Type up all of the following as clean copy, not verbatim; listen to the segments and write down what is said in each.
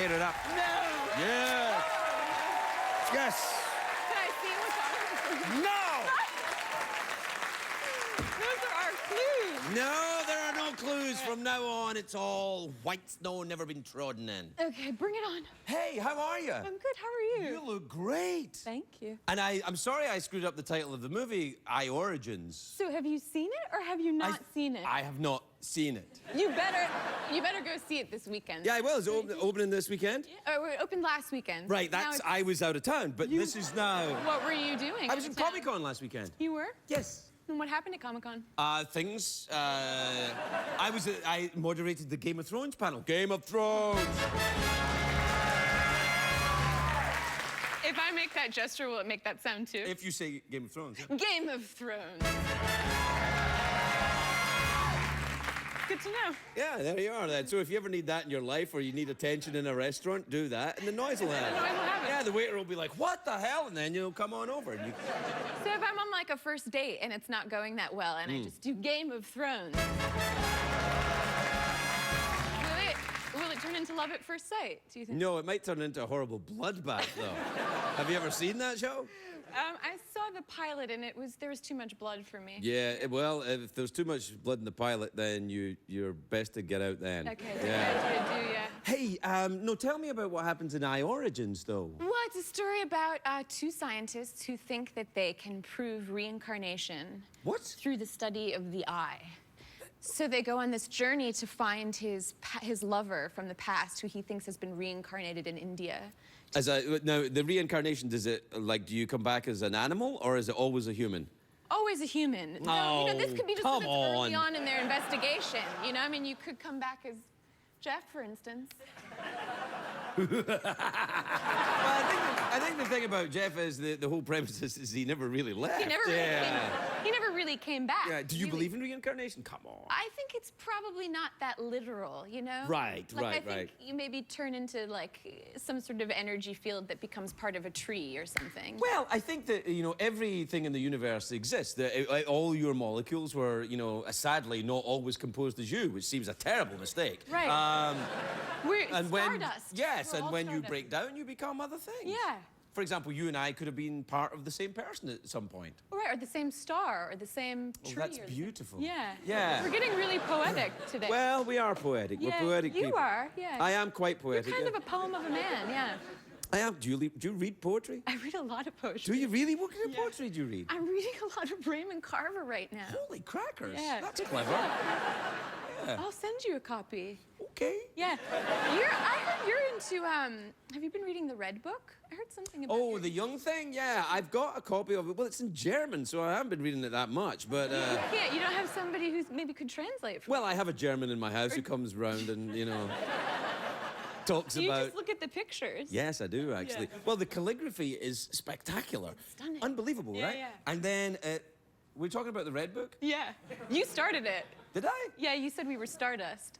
tear it up. No! Yes! Yes! Can I see what's on it? No! Those are our clues. No, there are no clues. From now on, it's all white snow never been trodden in. Okay, bring it on. Hey, how are you? I'm good, how are you? You look great. Thank you. And I'm sorry I screwed up the title of the movie, I Origins. So have you seen it or have you not seen it? I have not seen it. You better go see it this weekend. Yeah, I will. Is it opening this weekend? Yeah. Oh, it opened last weekend. Right, I was out of town, but this is now... What were you doing? I was in Comic-Con last weekend. You were? Yes. And what happened at Comic-Con? Things. I moderated the Game of Thrones panel. Game of Thrones! If I make that gesture, will it make that sound too? If you say Game of Thrones. Yeah. Game of Thrones. Good to know. Yeah, there you are then. So if you ever need that in your life or you need attention in a restaurant, do that and the noise will happen. The noise will happen. Yeah, the waiter will be like, what the hell? And then you'll come on over. And So if I'm on like a first date and it's not going that well and I just do Game of Thrones, will it turn into love at first sight, do you think? No, it might turn into a horrible bloodbath, though. Have you ever seen that show? I saw the pilot and there was too much blood for me. Yeah, well, if there's too much blood in the pilot, then you're best to get out then. Okay, yeah. yeah. Hey, no, tell me about what happens in I Origins, though. Well, it's a story about two scientists who think that they can prove reincarnation. What? Through the study of the eye. So they go on this journey to find his lover from the past, who he thinks has been reincarnated in India. Now, the reincarnation, does it, like, do you come back as an animal, or is it always a human? Always a human. Oh, No, you know, this could be just come early on in their investigation. You know, I mean, you could come back as Jeff, for instance. Well, I think the thing about Jeff is the whole premise is he never really left. He never really came back. Yeah. Do you believe in reincarnation? Come on. I think it's probably not that literal, you know? Right, I think you maybe turn into, like, some sort of energy field that becomes part of a tree or something. Well, I think that, you know, everything in the universe exists. All your molecules were, you know, sadly not always composed as you, which seems a terrible mistake. Right. We're stardust. Yes, We're and all when you stardust. break down, you become other things. Yeah. For example, you and I could have been part of the same person at some point. Right, or the same star, or the same tree. Oh, that's beautiful. Yeah. Yeah. We're getting really poetic today. Well, we are poetic. Yeah, We're poetic people. You are, yeah. I am quite poetic. You're kind of a poem of a man, yeah. I am. Do you read poetry? I read a lot of poetry. Do you really? What kind of poetry do you read? I'm reading a lot of Raymond Carver right now. Holy crackers. Yeah. That's clever. Yeah. I'll send you a copy. Okay. Yeah. I heard you're into, have you been reading the Red Book? I heard something about The young thing? Yeah, I've got a copy of it. Well, it's in German, so I haven't been reading it that much, but... Yeah, you don't have somebody who maybe could translate for you? Well, I have a German in my house who comes round and, you know, talks Do you about... just look at the pictures? Yes, I do, actually. Yeah. Well, the calligraphy is spectacular. It's stunning. Unbelievable, Yeah, right? yeah. And then, we're talking about the Red Book? Yeah. You started it. Did I? Yeah, you said we were stardust.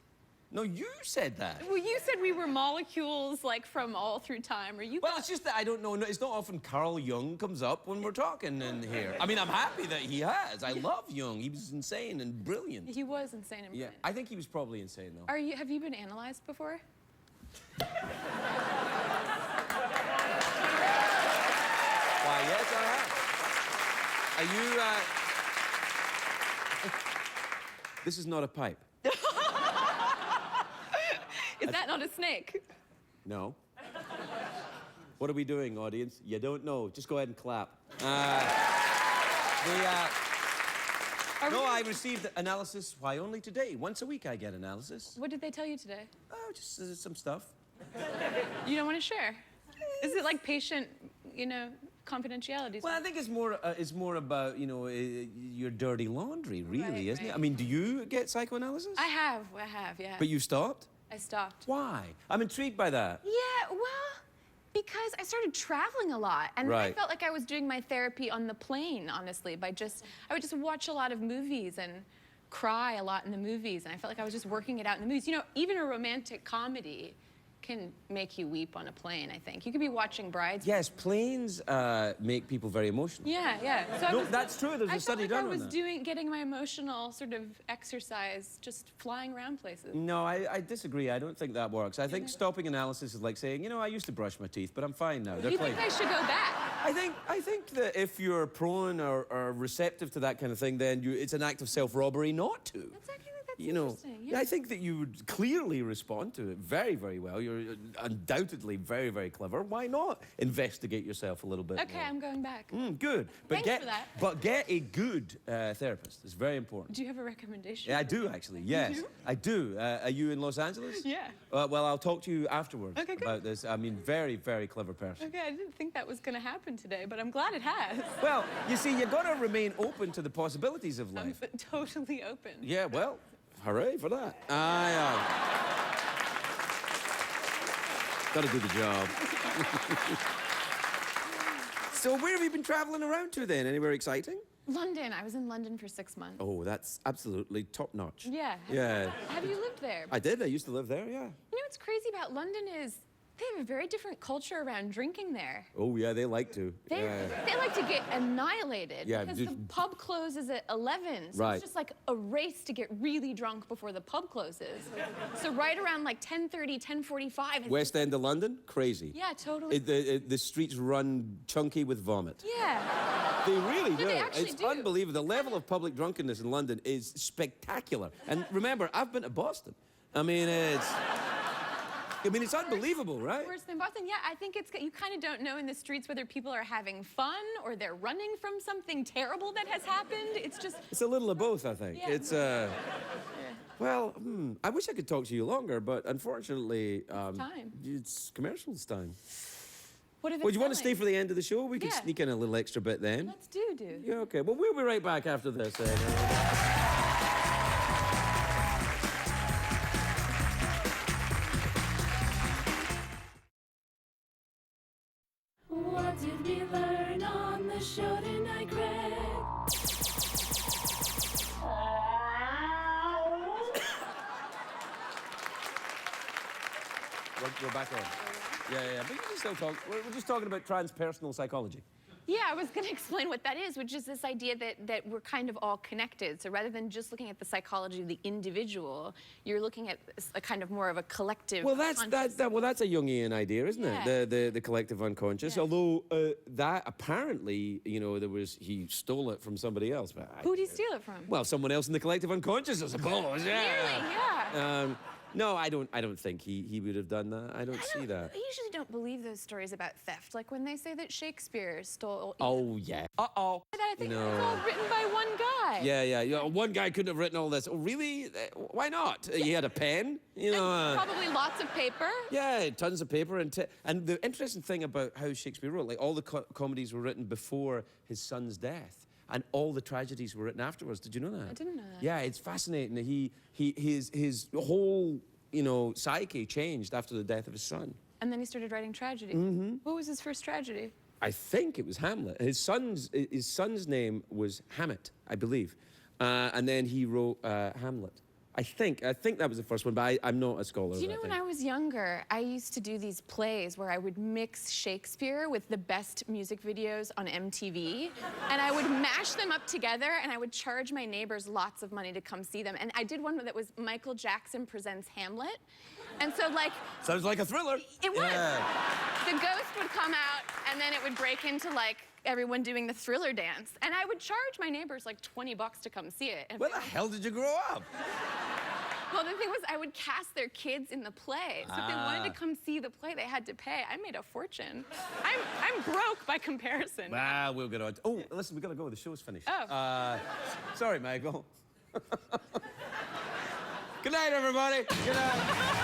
No, you said that. Well, you said we were molecules, like, from all through time, or you... Well, it's just that I don't know. It's not often Carl Jung comes up when we're talking in here. I mean, I'm happy that he has. I love Jung. He was insane and brilliant. He was insane and Yeah, brilliant. I think he was probably insane, though. Have you been analyzed before? Why, yes, I have. Are you, This is not a pipe. Is that not a snake? No. What are we doing, audience? You don't know. Just go ahead and clap. No, I received analysis. Why only today? Once a week I get analysis. What did they tell you today? Oh, just some stuff. You don't want to share? Is it like patient, you know, confidentiality? Well, I think it's more about, you know, your dirty laundry, really, Right, isn't it? right. I mean, do you get psychoanalysis? I have, yeah. But you stopped? I stopped. Why? I'm intrigued by that. Yeah, well, because I started traveling a lot, and I Right. felt like I was doing my therapy on the plane, honestly, I would just watch a lot of movies and cry a lot in the movies, and I felt like I was just working it out in the movies. You know, even a romantic comedy can make you weep on a plane, I think. You could be watching Brides. Yes, planes make people very emotional. Yeah, yeah. So No, that's true. There's a study done on that. I felt like I was getting my emotional sort of exercise just flying around places. No, I disagree. I don't think that works. I think stopping analysis is like saying, you know, I used to brush my teeth, but I'm fine now. They're You clean. think I should go back? I think that if you're prone or receptive to that kind of thing, then it's an act of self-robbery not to. That's You know, interesting. Yeah. I think that you would clearly respond to it very, very well. You're undoubtedly very, very clever. Why not investigate yourself a little bit Okay, more? I'm going back. Good. But Thanks for that. But get a good therapist. It's very important. Do you have a recommendation? Yeah, I do, actually. Yes, I do. Are you in Los Angeles? Yeah. Well, I'll talk to you afterwards Okay, good. about this. I mean, very, very clever person. Okay, I didn't think that was going to happen today, but I'm glad it has. Well, you see, you've got to remain open to the possibilities of life. I'm totally open. Yeah, well, hooray for that. Got to do the job. So where have you been traveling around to then? Anywhere exciting? London. I was in London for 6 months. Oh, that's absolutely top-notch. Yeah. Yeah. Have you lived there? I did. I used to live there, yeah. You know what's crazy about London is they have a very different culture around drinking there. Oh, yeah, they like to. They like to get annihilated Yeah, because the pub closes at 11. So Right. it's just like a race to get really drunk before the pub closes. So right around like 10:30, 10:45. West End of London? Crazy. Yeah, totally. The streets run chunky with vomit. Yeah. They really do. they actually It's do. unbelievable. The level of public drunkenness in London is spectacular. And remember, I've been to Boston. I mean, it's unbelievable, right? Worse than Boston. Yeah, I think you kind of don't know in the streets whether people are having fun or they're running from something terrible that has happened. It's just... It's a little of both, I think. Yeah. It's, well, I wish I could talk to you longer, but unfortunately, time. it's commercials time. What if it's Well, do you want to stay selling? for the end of the show? We can Yeah. sneak in a little extra bit then. Let's do, dude. Yeah, okay. Well, we'll be right back after this. What did we learn on the show tonight, Craig? We're back on. Yeah. But you can still talk. We're just talking about transpersonal psychology. Yeah, I was going to explain what that is, which is this idea that we're kind of all connected. So rather than just looking at the psychology of the individual, you're looking at a kind of more of a collective. Well, that's a Jungian idea, isn't Yeah. it? The collective unconscious. Yeah. Although that apparently, he stole it from somebody else. But Who'd he steal it from? Well, someone else in the collective unconscious, I suppose. Yeah. Really? Yeah. No, I don't think he would have done that. I don't see that. I usually don't believe those stories about theft, like when they say that Shakespeare stole. Oh yeah. Uh-oh. I think No. it's all written by one guy. Yeah. One guy couldn't have written all this. Oh, really? Why not? He had a pen. Probably lots of paper. Yeah, tons of paper. And the interesting thing about how Shakespeare wrote, like all the comedies were written before his son's death. And all the tragedies were written afterwards. Did you know that? I didn't know that. Yeah, it's fascinating. His whole, psyche changed after the death of his son. And then he started writing tragedy. What was his first tragedy? I think it was Hamlet. His son's name was Hammett, I believe. And then he wrote Hamlet. I think that was the first one, but I'm not a scholar. Do you know when I was younger, I used to do these plays where I would mix Shakespeare with the best music videos on MTV, and I would mash them up together, and I would charge my neighbors lots of money to come see them. And I did one that was Michael Jackson presents Hamlet, and so Sounds like a thriller. It was. Yeah. The ghost would come out, and then it would break into everyone doing the Thriller dance, and I would charge my neighbors like $20 to come see it. And Where the hell did you grow up? well, the thing was, I would cast their kids in the play, so if they wanted to come see the play, they had to pay. I made a fortune. I'm broke by comparison. Well, we'll get on. Oh, listen, we gotta go. The show's finished. Oh. Sorry, Michael. Good night, everybody. Good night.